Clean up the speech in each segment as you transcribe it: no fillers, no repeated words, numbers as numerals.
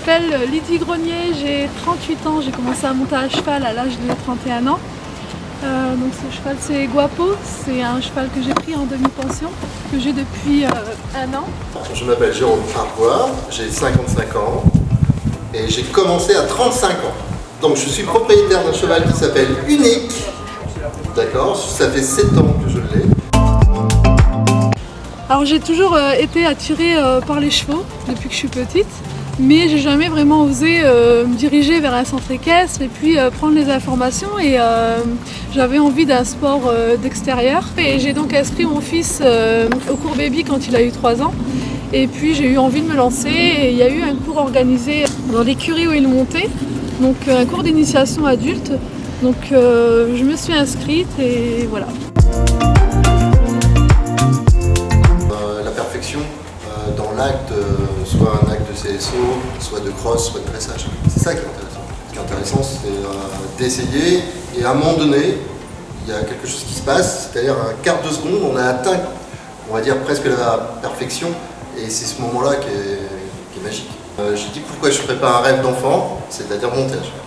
m'appelle Lydie Grenier, j'ai 38 ans, j'ai commencé à monter à cheval à l'âge de 31 ans. Donc ce cheval c'est Guapo, c'est un cheval que j'ai pris en demi-pension, que j'ai depuis un an. Je m'appelle Jérôme Arbois, j'ai 55 ans et j'ai commencé à 35 ans. Donc je suis propriétaire d'un cheval qui s'appelle Unique. D'accord, ça fait 7 ans que je l'ai. Alors j'ai toujours été attirée par les chevaux depuis que je suis petite, mais j'ai jamais vraiment osé me diriger vers un centre équestre et puis prendre les informations et j'avais envie d'un sport d'extérieur. Et j'ai donc inscrit mon fils au cours baby quand il a eu 3 ans et puis j'ai eu envie de me lancer et il y a eu un cours organisé dans l'écurie où il montait, donc un cours d'initiation adulte. Donc je me suis inscrite et voilà. Dans l'acte, soit un acte de CSO, soit de cross, soit de dressage. C'est ça qui est intéressant. Ce qui est intéressant, c'est d'essayer et à un moment donné, il y a quelque chose qui se passe, c'est-à-dire un quart de seconde, on a atteint, on va dire presque la perfection et c'est ce moment-là qui est magique. Je dis pourquoi je ne ferais pas un rêve d'enfant, c'est-à-dire monter à cheval.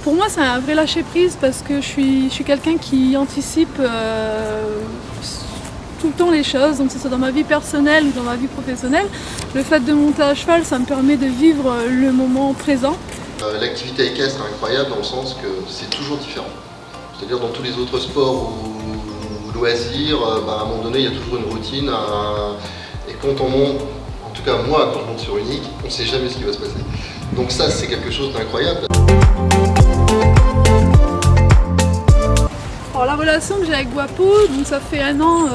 Pour moi, c'est un vrai lâcher-prise parce que je suis quelqu'un qui anticipe tout le temps les choses, donc que ce soit dans ma vie personnelle ou dans ma vie professionnelle. Le fait de monter à cheval, ça me permet de vivre le moment présent. L'activité équestre est incroyable dans le sens que c'est toujours différent. C'est-à-dire dans tous les autres sports ou loisirs, à un moment donné, il y a toujours une routine. Et quand on monte, en tout cas moi, quand je monte sur Unique, on ne sait jamais ce qui va se passer. Donc ça, c'est quelque chose d'incroyable. Alors la relation que j'ai avec Guapo, donc ça fait un an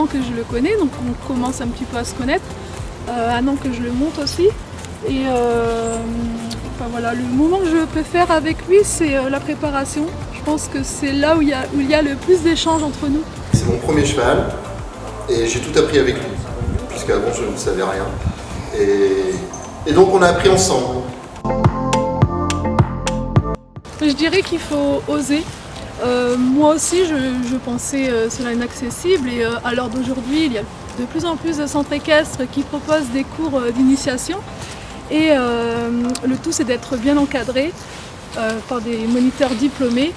que je le connais, donc on commence un petit peu à se connaître, un an que je le monte aussi. Et enfin voilà, le moment que je préfère avec lui, c'est la préparation. Je pense que c'est là où il y a le plus d'échanges entre nous. C'est mon premier cheval et j'ai tout appris avec lui, puisqu'avant je ne savais rien. Et donc on a appris ensemble. Je dirais qu'il faut oser. Moi aussi, je pensais cela inaccessible et à l'heure d'aujourd'hui, il y a de plus en plus de centres équestres qui proposent des cours d'initiation et le tout c'est d'être bien encadré par des moniteurs diplômés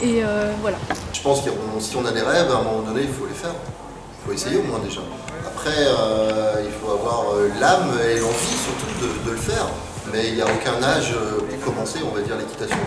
et voilà. Je pense que si on a des rêves, à un moment donné, il faut les faire. Il faut essayer au moins déjà. Après, il faut avoir l'âme et l'envie surtout de le faire. Mais il n'y a aucun âge pour commencer, on va dire, l'équitation.